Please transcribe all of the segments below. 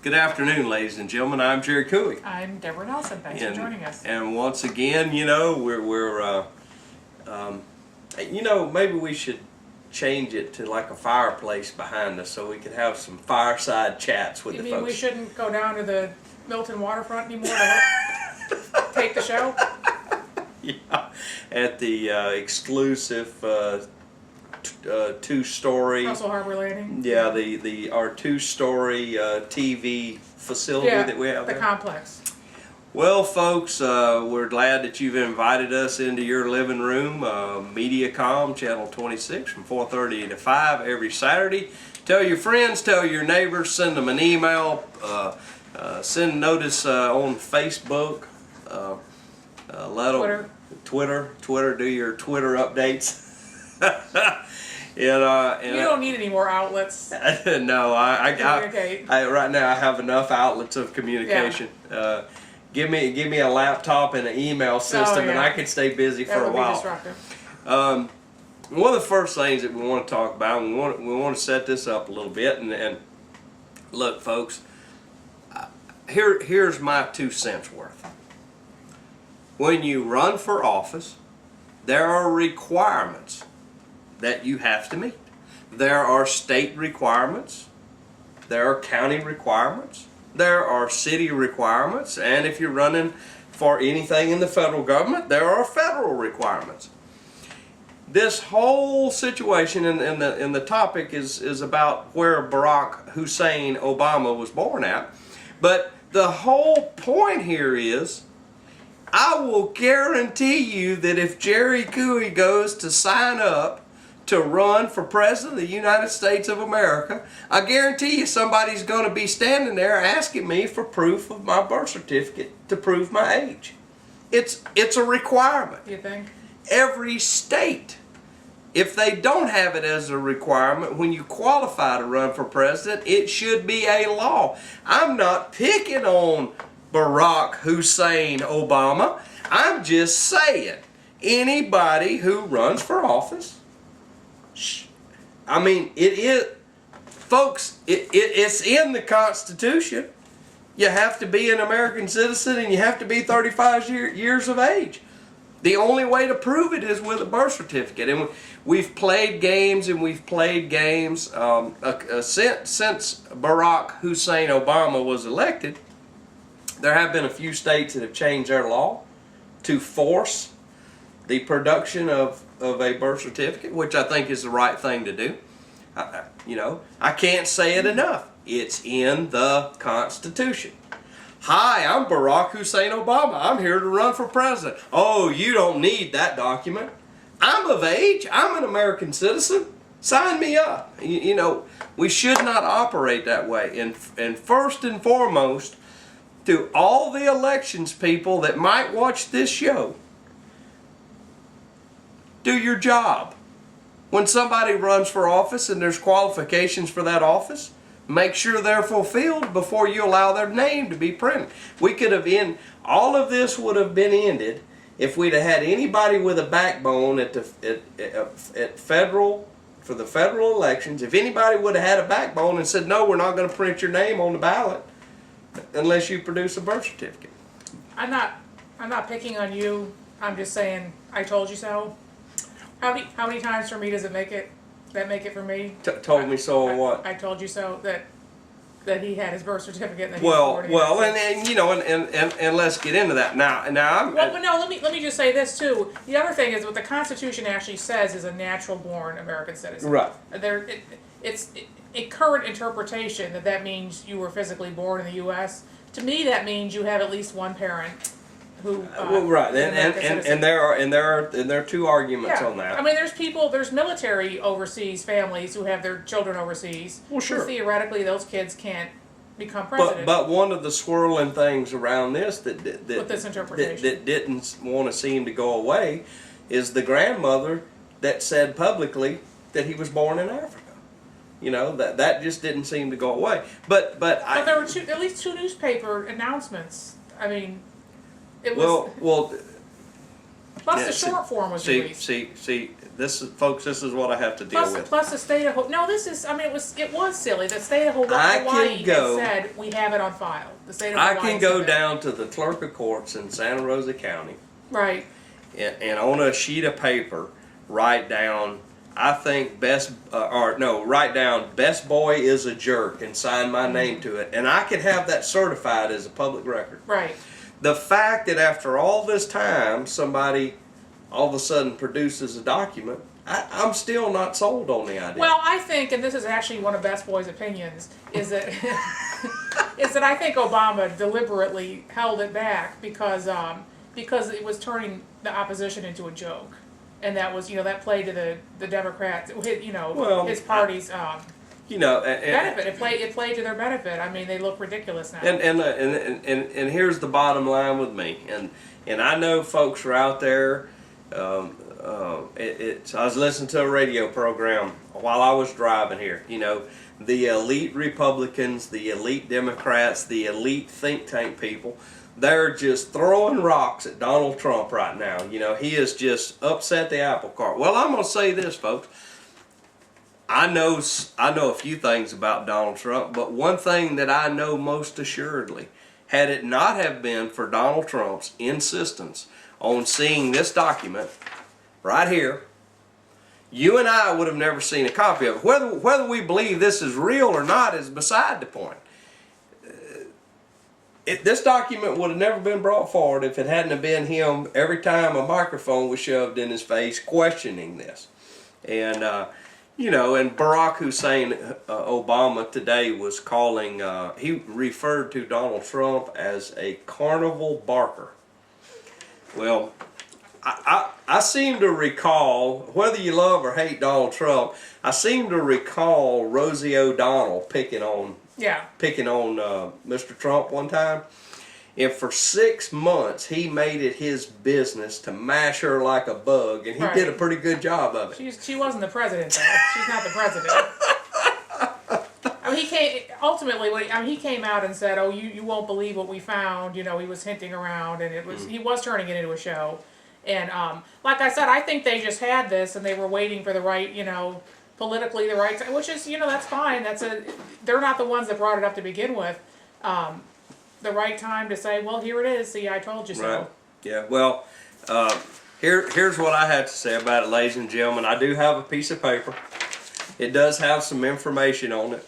Good afternoon, ladies and gentlemen. I'm Jerry Cooey. I'm Deborah Nelson. Thanks for joining us. And once again, you know, maybe we should change it to like a fireplace behind us so we could have some fireside chats with the folks. You mean we shouldn't go down to the Milton waterfront anymore to take the show? Yeah, at the exclusive two-story. Russell Harbor Landing. Yeah, our two-story TV facility that we have the there. complex. Well, folks, we're glad that you've invited us into your living room. MediaCom, Channel 26, from 4:30 to 5 every Saturday. Tell your friends, tell your neighbors, send them an email, send notice on Facebook. Let them, Twitter, do your Twitter updates. You don't need any more outlets. No, right now I have enough outlets of communication. Yeah. Give me a laptop and an email system, and I can stay busy for a while. One of the first things that we want to talk about, we want to set this up a little bit, and look, folks, here's my 2 cents worth. When you run for office, there are requirements that you have to meet. There are state requirements, there are county requirements, there are city requirements, and if you're running for anything in the federal government, there are federal requirements. This whole situation and the topic is about where Barack Hussein Obama was born at. But the whole point here is, I will guarantee you that if Jerry Cooey goes to sign up to run for President of the United States of America, I guarantee you somebody's going to be standing there asking me for proof of my birth certificate to prove my age. It's a requirement. You think? Every state, if they don't have it as a requirement, when you qualify to run for president, it should be a law. I'm not picking on Barack Hussein Obama. I'm just saying, anybody who runs for office, I mean, it is, folks, it's in the Constitution. You have to be an American citizen and you have to be 35 years of age. The only way to prove it is with a birth certificate. And we've played games and we've played games. Since Barack Hussein Obama was elected, there have been a few states that have changed their law to force the production of a birth certificate, which I think is the right thing to do. I can't say it enough. It's in the Constitution. Hi, I'm Barack Hussein Obama. I'm here to run for president. Oh, you don't need that document. I'm of age. I'm an American citizen. Sign me up. We should not operate that way. And first and foremost, to all the elections people that might watch this show, do your job. When somebody runs for office and there's qualifications for that office, make sure they're fulfilled before you allow their name to be printed. We could have all of this would have been ended if we'd have had anybody with a backbone at federal, for the federal elections. If anybody would have had a backbone and said, no, we're not going to print your name on the ballot unless you produce a birth certificate. I'm not picking on you. I'm just saying, I told you so. How many times for me does it make it for me? Told me so on what? I told you so that he had his birth certificate. And and let's get into that now. Let me just say this too. The other thing is what the Constitution actually says is a natural-born American citizen. Right. It's a current interpretation that means you were physically born in the U.S. To me, that means you have at least one parent. Right, and there are 2 arguments on that. I mean, there's military overseas families who have their children overseas. Well, sure. So theoretically, those kids can't become president. But one of the swirling things around this that didn't want to seem to go away is the grandmother that said publicly that he was born in Africa. That just didn't seem to go away. But there were at least 2 newspaper announcements. I mean. Plus Yeah, the short form was released. See, this is, folks, this is what I have to deal with. Plus the state of no, this is. I mean, it was silly. The state of Hawaii had said we have it on file. The state of Hawaii. I can go down to the clerk of courts in Santa Rosa County, right, and on a sheet of paper write down, I think write down best boy is a jerk and sign my name to it, and I can have that certified as a public record. right. The fact that after all this time somebody all of a sudden produces a document, I'm still not sold on the idea. Well, I think, and this is actually one of Best Boy's opinions, is that I think Obama deliberately held it back because it was turning the opposition into a joke, and that was that played to the Democrats, his party's benefit. It played to their benefit. I mean, they look ridiculous now. And here's the bottom line with me, and I know folks are out there. I was listening to a radio program while I was driving here. The elite Republicans, the elite Democrats, the elite think tank people, they're just throwing rocks at Donald Trump right now. He has just upset the apple cart. Well, I'm going to say this, folks. I know a few things about Donald Trump, but one thing that I know most assuredly, had it not have been for Donald Trump's insistence on seeing this document right here, you and I would have never seen a copy of it. Whether we believe this is real or not is beside the point. This document would have never been brought forward if it hadn't have been him every time a microphone was shoved in his face questioning this. And and Barack Hussein Obama today was calling, he referred to Donald Trump as a carnival barker. Well, I seem to recall, whether you love or hate Donald Trump, I seem to recall Rosie O'Donnell picking on Mr. Trump one time. And for 6 months, he made it his business to mash her like a bug, and he did a pretty good job of it. She wasn't the president, though. She's not the president. I mean, he came out and said, "Oh, you won't believe what we found." He was hinting around, and he was turning it into a show. And like I said, I think they just had this, and they were waiting for the right, politically the right time, which is, that's fine. They're not the ones that brought it up to begin with. The right time to say, well, here it is. See, I told you so. Right. Yeah. Well, here's what I have to say about it, ladies and gentlemen. I do have a piece of paper. It does have some information on it.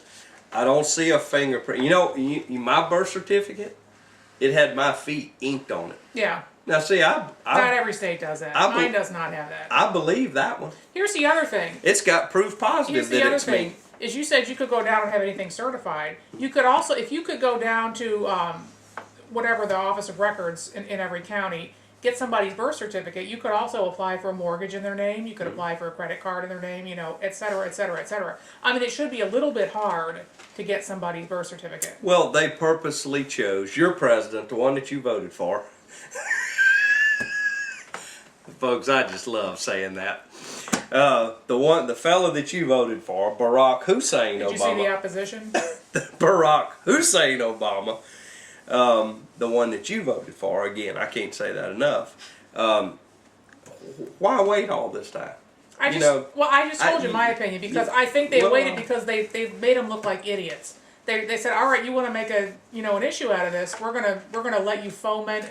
I don't see a fingerprint. My birth certificate, it had my feet inked on it. Yeah. Now, see, not every state does that. Mine does not have that. I believe that one. Here's the other thing. It's got proof positive that it's me. Is you said you could go down and have anything certified. You could also, if you could go down to whatever the Office of Records in every county, get somebody's birth certificate, you could also apply for a mortgage in their name, you could apply for a credit card in their name, et cetera, et cetera, et cetera. I mean, it should be a little bit hard to get somebody's birth certificate. Well, they purposely chose your president, the one that you voted for. Folks, I just love saying that. The fellow that you voted for, Barack Hussein Obama. Did you see the opposition? Barack Hussein Obama, the one that you voted for. Again, I can't say that enough. Why wait all this time? I just told you my opinion, because I think they waited because they made them look like idiots. They said, all right, you want to make an issue out of this? We're gonna let you foment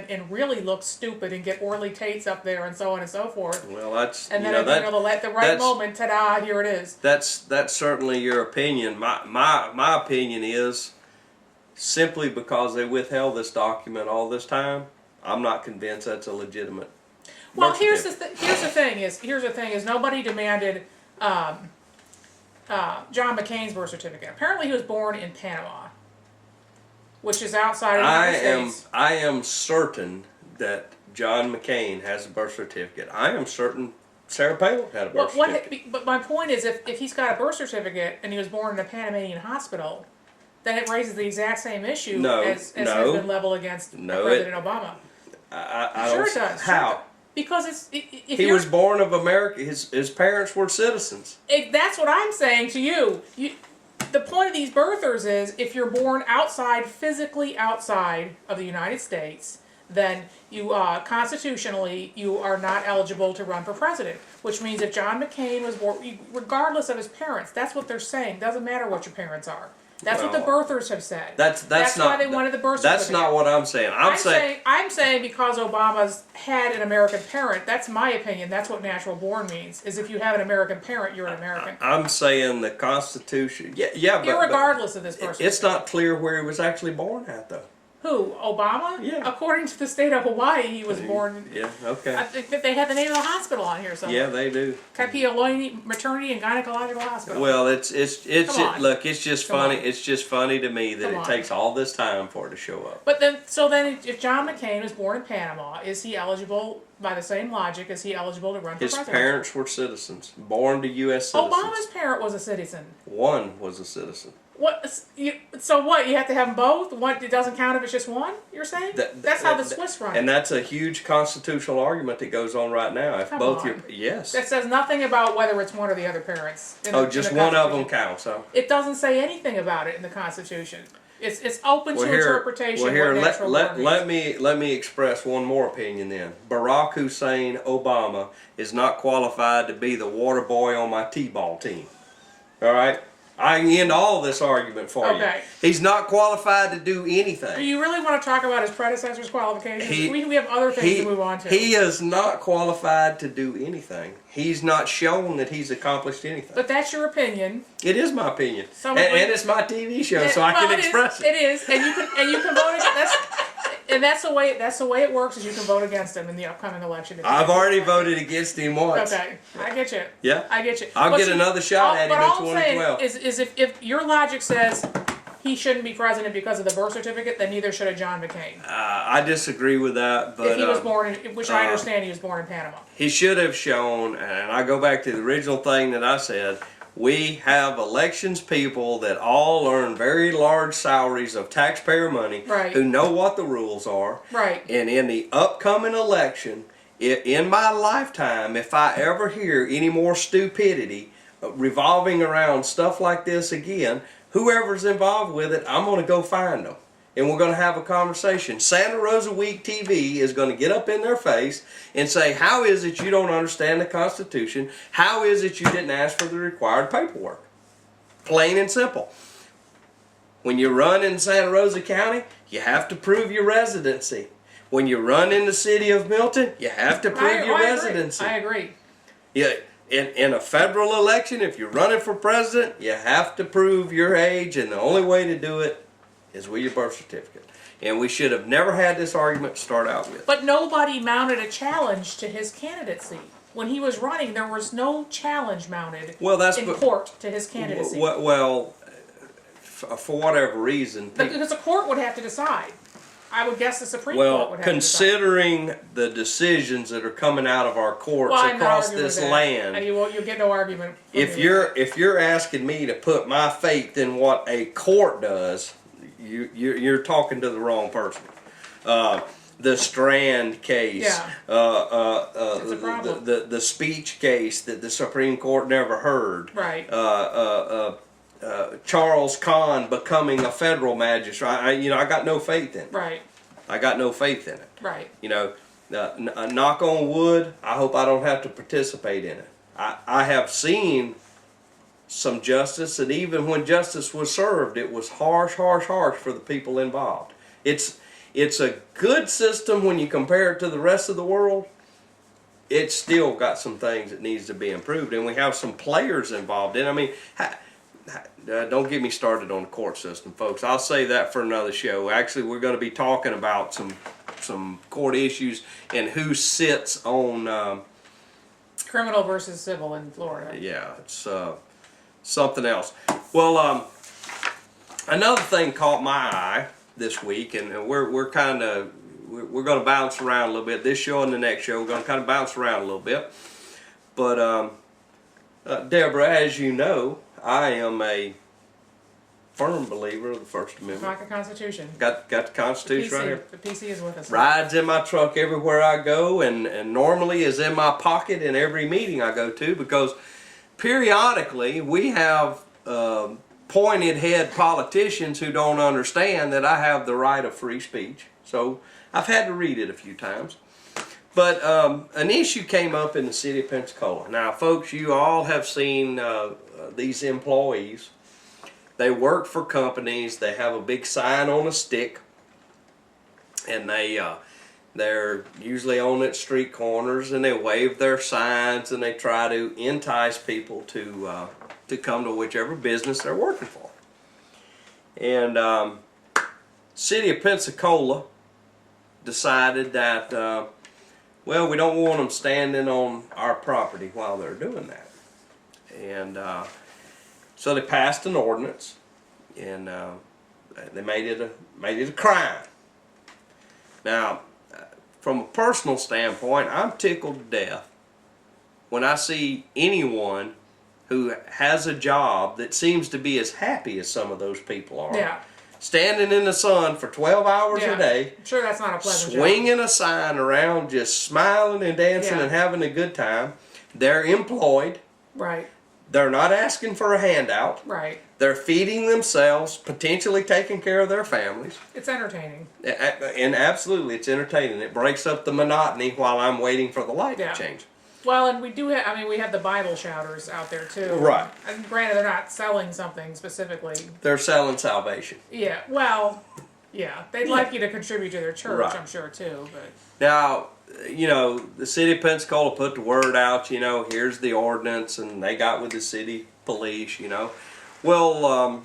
and really look stupid and get Orly Tates up there and so on and so forth. Well, that's and then at the right moment, ta-da! Here it is. That's certainly your opinion. My opinion is simply because they withheld this document all this time, I'm not convinced that's a legitimate. Well, here's the thing is nobody demanded. John McCain's birth certificate. Apparently he was born in Panama, which is outside of the United States. I am certain that John McCain has a birth certificate. I am certain Sarah Palin had a birth certificate. But my point is, if he's got a birth certificate and he was born in a Panamanian hospital, then it raises the exact same issue as has been leveled against President Obama. I sure don't, it does. How? Sure. Because he was born of America. His parents were citizens. That's what I'm saying to you. The point of these birthers is, if you're born physically outside of the United States, then you constitutionally you are not eligible to run for president. Which means if John McCain was born, regardless of his parents, that's what they're saying. Doesn't matter what your parents are. That's what the birthers have said. That's not why they wanted the birth certificate. That's not what I'm saying. I'm saying because Obama's had an American parent. That's my opinion. That's what natural born means. Is if you have an American parent, you're an American. I'm saying the Constitution. Yeah, but irregardless of this person. It's not clear where he was actually born at, though. Who? Obama? Yeah. According to the state of Hawaii, he was born. Yeah. Okay. I think that they have the name of the hospital on here somewhere. Yeah, they do. Kapi'olani Maternity and Gynecological Hospital. Well, it's look, it's just funny. On. It's just funny to me that it takes all this time for it to show up. But then, if John McCain was born in Panama, is he eligible? By the same logic, is he eligible to run for president? His parents were citizens, born to U.S. citizens. Obama's parent was a citizen. One was a citizen. What? So what? You have to have them both? What? It doesn't count if it's just one? You're saying? That's how the Swiss run it. And that's a huge constitutional argument that goes on right now. If yes. That says nothing about whether it's one or the other parents. Just one of them counts. Huh? It doesn't say anything about it in the Constitution. It's open to interpretation. Let me express one more opinion then. Barack Hussein Obama is not qualified to be the water boy on my T-ball team. All right. I can end all this argument for you. He's not qualified to do anything. Do you really want to talk about his predecessor's qualifications? We have other things to move on to. He is not qualified to do anything. He's not shown that he's accomplished anything. But that's your opinion. It is my opinion, and it's my TV show, so I can express it. It is, and you can vote against. And that's the way it works. Is you can vote against him in the upcoming election. I've already voted against him once. Okay, I get you. Yeah, I get you. I'll get another shot at him in 2012. But all I'm saying is if your logic says he shouldn't be president because of the birth certificate, then neither should have John McCain. I disagree with that. But if he was born in, which I understand he was born in Panama. He should have shown, and I go back to the original thing that I said. We have elections people that all earn very large salaries of taxpayer money, who know what the rules are. Right. And in the upcoming election, in my lifetime, if I ever hear any more stupidity revolving around stuff like this again, whoever's involved with it, I'm going to go find them. And we're going to have a conversation. Santa Rosa Week TV is going to get up in their face and say, how is it you don't understand the Constitution? How is it you didn't ask for the required paperwork? Plain and simple. When you run in Santa Rosa County, you have to prove your residency. When you run in the city of Milton, you have to prove your residency. I agree. Yeah. In a federal election, if you're running for president, you have to prove your age, and the only way to do it is with your birth certificate. And we should have never had this argument to start out with. But nobody mounted a challenge to his candidacy. When he was running, there was no challenge mounted in court to his candidacy. Well, for whatever reason. Because the court would have to decide. I would guess the Supreme Court would have to decide. Considering the decisions that are coming out of our courts across this land, and you'll get no argument. If you're asking me to put my faith in what a court does, you're talking to the wrong person. The Strand case, the speech case that the Supreme Court never heard, right? Charles Kahn becoming a federal magistrate. I got no faith in it. Right. I got no faith in it. Right. Knock on wood. I hope I don't have to participate in it. I have seen some justice, and even when justice was served, it was harsh for the people involved. It's a good system when you compare it to the rest of the world. It's still got some things that needs to be improved, and we have some players involved in it. I mean, don't get me started on the court system, folks. I'll save that for another show. Actually, we're going to be talking about some court issues and who sits on criminal versus civil in Florida. Yeah, it's something else. Well, another thing caught my eye this week, and we're going to bounce around a little bit. This show and the next show, we're going to kind of bounce around a little bit. But Deborah, as you know, I am a firm believer of the First Amendment. Like the Constitution. Got the Constitution right here. The PC is with us. Rides in my truck everywhere I go, and normally is in my pocket in every meeting I go to, because periodically we have pointed head politicians who don't understand that I have the right of free speech. So I've had to read it a few times. But an issue came up in the city of Pensacola. Now, folks, you all have seen these employees. They work for companies. They have a big sign on a stick, and they're usually on at street corners, and they wave their signs, and they try to entice people to come to whichever business they're working for. And city of Pensacola decided that, well, we don't want them standing on our property while they're doing that. And so they passed an ordinance, and they made it a crime. Now, from a personal standpoint, I'm tickled to death when I see anyone who has a job that seems to be as happy as some of those people are. Yeah. Standing in the sun for 12 hours a day. I'm sure that's not a pleasant swinging job. a sign around, just smiling and dancing and having a good time. They're employed. Right. They're not asking for a handout. Right. They're feeding themselves, potentially taking care of their families. It's entertaining. And absolutely, it's entertaining. It breaks up the monotony while I'm waiting for the light to change. Well, and we do have, I mean, we have the Bible shouters out there too. Right. And granted, they're not selling something specifically. They're selling salvation. Yeah, well, yeah. They'd like you to contribute to their church, Right. I'm sure, too. But now, you know, the city of Pensacola put the word out, you know, here's the ordinance, and they got with the city police, you know. Well,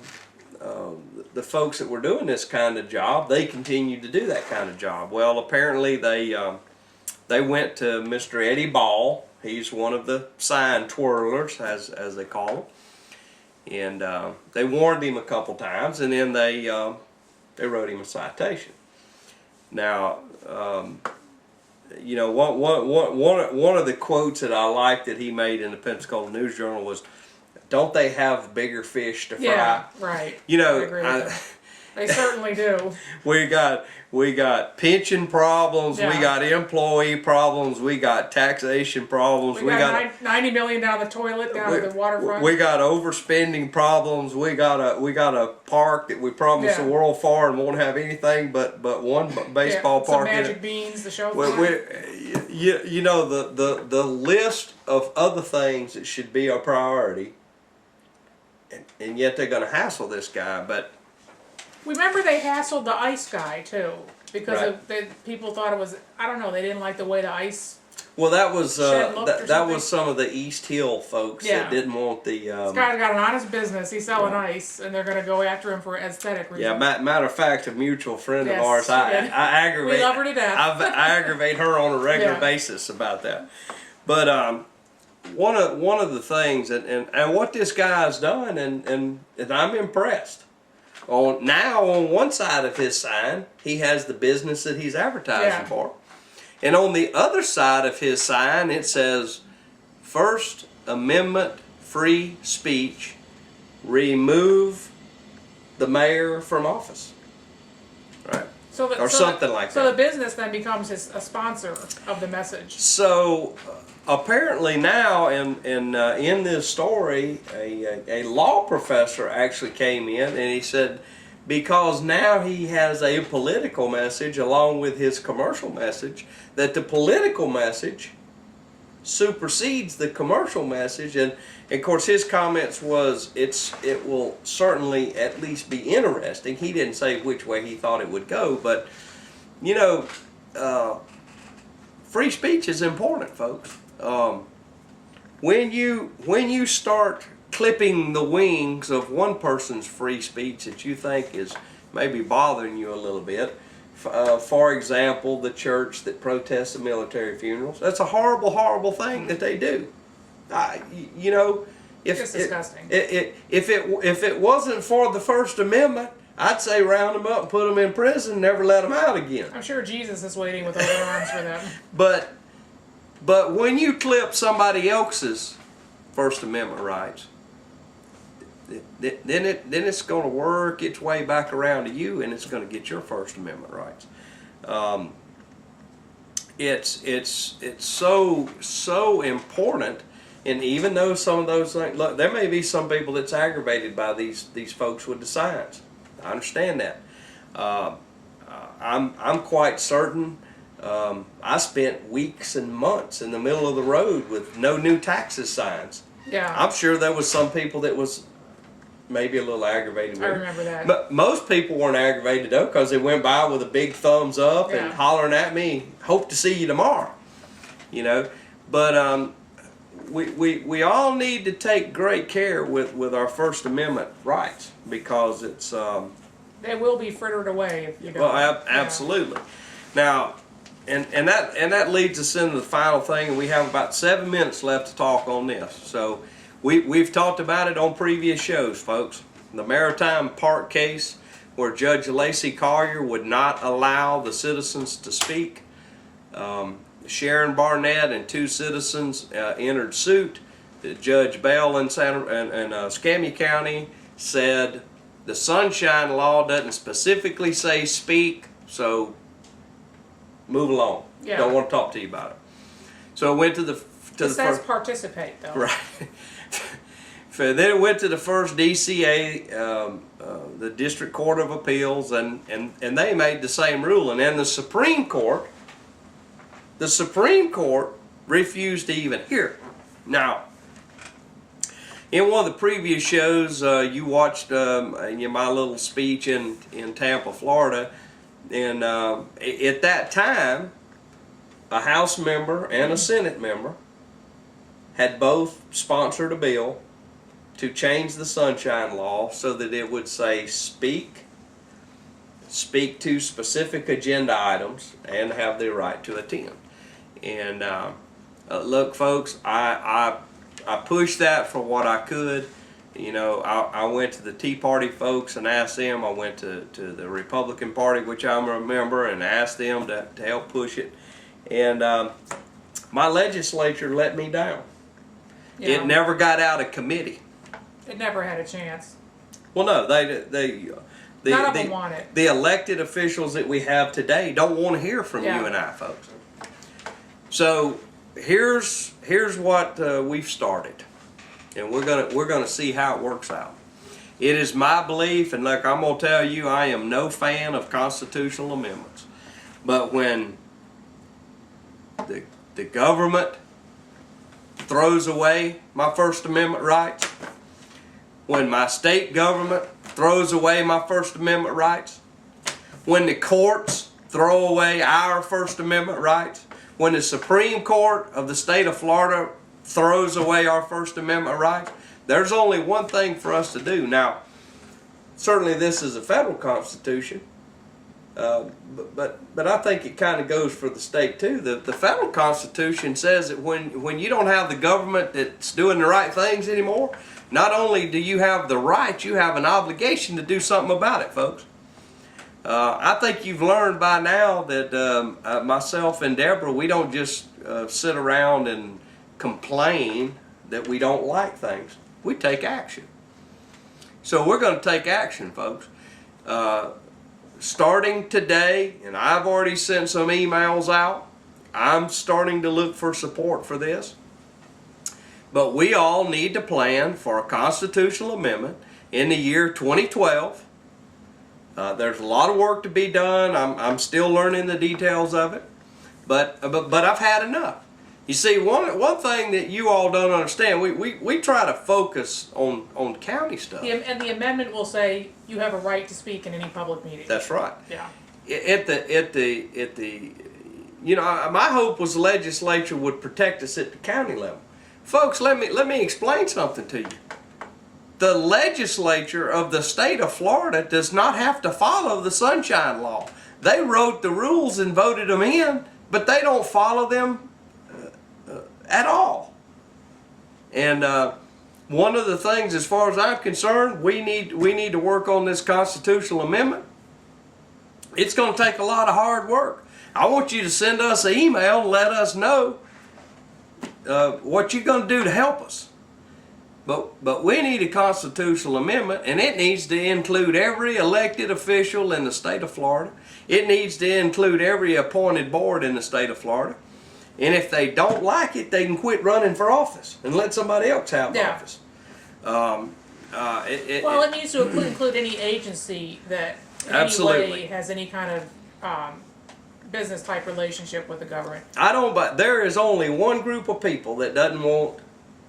the folks that were doing this kind of job, they continued to do that kind of job. Well, apparently they went to Mr. Eddie Ball. He's one of the sign twirlers, as they call him. And they warned him a couple times, and then they wrote him a citation. Now, you know, one of the quotes that I liked that he made in the Pensacola News Journal was, "Don't they have bigger fish to fry?" yeah, right. You know, I agree with that. They certainly do. we got pension problems, we Yeah. got employee problems, we got taxation problems, We got $90 million down the toilet, down at the waterfront. we got overspending problems. We got a park that we promised the world for and won't have anything but one baseball some park in magic it. beans, the show. You know, the list of other things that should be a priority, and yet they're going to hassle this guy. But remember, they hassled the ice guy too because Right. people thought it was, I don't know, they didn't like the way the ice. well, that was Shed looked or that was something? some of the East Hill folks that didn't want the. This guy's got an honest business. He's selling ice, and they're going to go after him for aesthetic reasons. Yeah, matter of fact, a mutual friend of Yes, ours, she I did. aggravate. We love her to death. I aggravate her on a regular Yeah. basis about that. But one of the things, and what this guy's done, and I'm impressed. On one side of his sign, he has the business that he's advertising for. And on the other side of his sign, it says, First Amendment free speech, remove the mayor from office. Right? Or something like that. So the business then becomes a sponsor of the message. So apparently now in this story, a law professor actually came in and he said, because now he has a political message along with his commercial message, that the political message supersedes the commercial message. And of course his comments was it will certainly at least be interesting. He didn't say which way he thought it would go, but you know, free speech is important, folks. When you start clipping the wings of one person's free speech that you think is maybe bothering you a little bit, for example, the church that protests the military funerals, that's a horrible, horrible thing that they do. You know, It's disgusting. If it wasn't for the First Amendment, I'd say round them up and put them in prison, never let them out again. I'm sure Jesus is waiting with open arms for them. But when you clip somebody else's First Amendment rights, then it's going to work its way back around to you, and it's going to get your First Amendment rights. It's so important, and even though some of those things, look, there may be some people that's aggravated by these folks with the signs. I understand that. I'm quite certain. I spent weeks and months in the middle of the road with no new taxes signs. Yeah. I'm sure there was some people that was maybe a little aggravated with I it. remember that. But most people weren't aggravated though, because they went by with a big thumbs up and hollering at me, "Hope to see you tomorrow." You know, but we all need to take great care with our First Amendment rights, because it's they will be frittered away if you don't. well, absolutely. Now, and that leads us into the final thing, and we have about 7 minutes left to talk on this. So we've talked about it on previous shows, folks. The Maritime Park case, where Judge Lacey Collier would not allow the citizens to speak. Sharon Barnett and 2 citizens entered suit. Judge Bell in Escambia County said the Sunshine Law doesn't specifically say speak, so move along. Yeah. Don't want to talk to you about it. So it went to the It says participate though. Right. Then it went to the first DCA, the District Court of Appeals, and they made the same ruling. And the Supreme Court refused to even hear it. Now, in one of the previous shows, you watched my little speech in Tampa, Florida, and at that time, a House member and a Senate member had both sponsored a bill to change the Sunshine Law so that it would say speak to specific agenda items, and have the right to attend. And look, folks, I pushed that for what I could. You know, I went to the Tea Party folks and asked them. I went to the Republican Party, which I'm a member, and asked them to help push it. And my legislature let me down. Yeah. It never got out of committee. It never had a chance. Well, no, None of them want it. The elected officials that we have today don't want to hear from you and I, folks. So here's what we've started, and we're gonna see how it works out. It is my belief, and look, I'm gonna tell you, I am no fan of constitutional amendments, but when the government throws away my First Amendment rights, when my state government throws away my First Amendment rights, when the courts throw away our First Amendment rights, when the Supreme Court of the state of Florida throws away our First Amendment rights, there's only one thing for us to do. Now, certainly this is a federal constitution, but I think it kind of goes for the state too. The federal constitution says that when you don't have the government that's doing the right things anymore, not only do you have the right, you have an obligation to do something about it, folks. I think you've learned by now that myself and Deborah, we don't just sit around and complain that we don't like things. We take action. So we're going to take action, folks. Starting today, and I've already sent some emails out, I'm starting to look for support for this. But we all need to plan for a constitutional amendment in the year 2012. There's a lot of work to be done. I'm still learning the details of it, but I've had enough. You see, one thing that you all don't understand, we try to focus on county stuff. And the amendment will say you have a right to speak in any public meeting. That's right. Yeah. My hope was the legislature would protect us at the county level. Folks, let me explain something to you. The legislature of the state of Florida does not have to follow the Sunshine Law. They wrote the rules and voted them in, but they don't follow them at all. And one of the things, as far as I'm concerned, we need to work on this constitutional amendment. It's going to take a lot of hard work. I want you to send us an email and let us know what you're going to do to help us. But we need a constitutional amendment, and it needs to include every elected official in the state of Florida. It needs to include every appointed board in the state of Florida. And if they don't like it, they can quit running for office and let somebody else have office. It needs to include any agency that in any way has any kind of business type relationship with the government. I don't, but there is only one group of people that doesn't want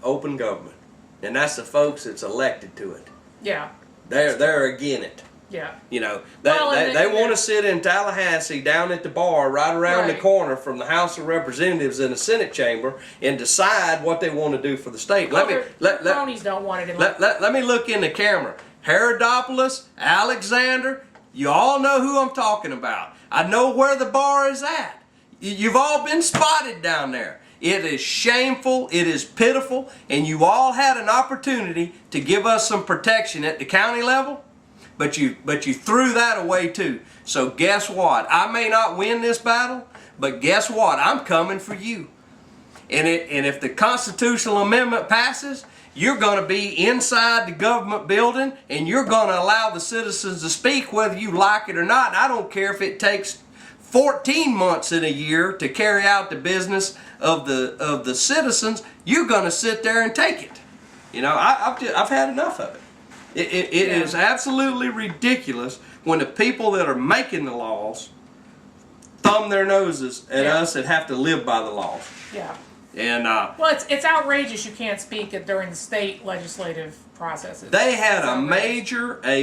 open government, and that's the folks that's elected to it. Yeah. They're against it. Yeah. You know, Well, they want to sit in Tallahassee down at the bar right around the Right. corner from the House of Representatives in the Senate chamber and decide what they want to do for the state. Cronies don't want it in. Let me look in the camera. Herodopoulos, Alexander, you all know who I'm talking about. I know where the bar is at. You've all been spotted down there. It is shameful, it is pitiful, and you all had an opportunity to give us some protection at the county level, but you threw that away too. So guess what? I may not win this battle, but guess what? I'm coming for you. And if the constitutional amendment passes, you're going to be inside the government building and you're going to allow the citizens to speak whether you like it or not. And I don't care if it takes 14 months in a year to carry out the business of the citizens. You're going to sit there and take it. You know, I've had enough of it. It is absolutely ridiculous when the people that are making the laws thumb their noses at us that have to live by the laws. Yeah. And well, it's outrageous you can't speak during the state legislative processes. They had a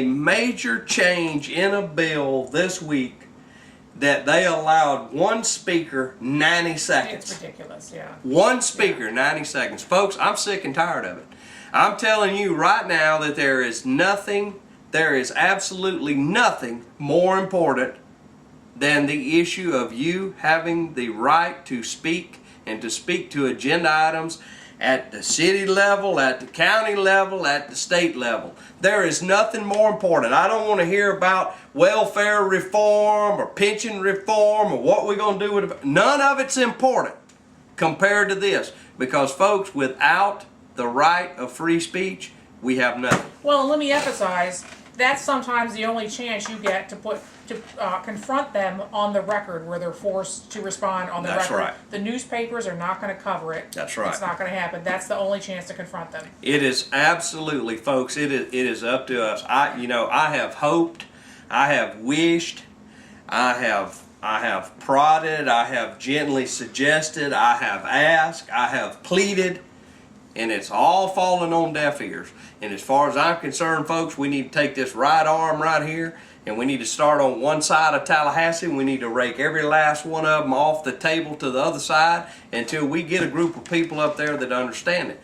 major change in a bill this week that they allowed one speaker 90 seconds. It's ridiculous, yeah. One speaker, 90 seconds. Folks, I'm sick and tired of it. I'm telling you right now that there is absolutely nothing more important than the issue of you having the right to speak and to speak to agenda items at the city level, at the county level, at the state level. There is nothing more important. I don't want to hear about welfare reform or pension reform or what we're going to do with it. None of it's important compared to this. Because folks, without the right of free speech, we have nothing. Well, let me emphasize, that's sometimes the only chance you get to confront them on the record where they're forced to respond on the record. That's right. The newspapers are not going to cover it. That's right. It's not going to happen. That's the only chance to confront them. It is absolutely, folks, it is up to us. I have hoped, I have wished, I have prodded, I have gently suggested, I have asked, I have pleaded, and it's all falling on deaf ears. And as far as I'm concerned, folks, we need to take this right arm right here, and we need to start on one side of Tallahassee, and we need to rake every last one of them off the table to the other side until we get a group of people up there that understand it.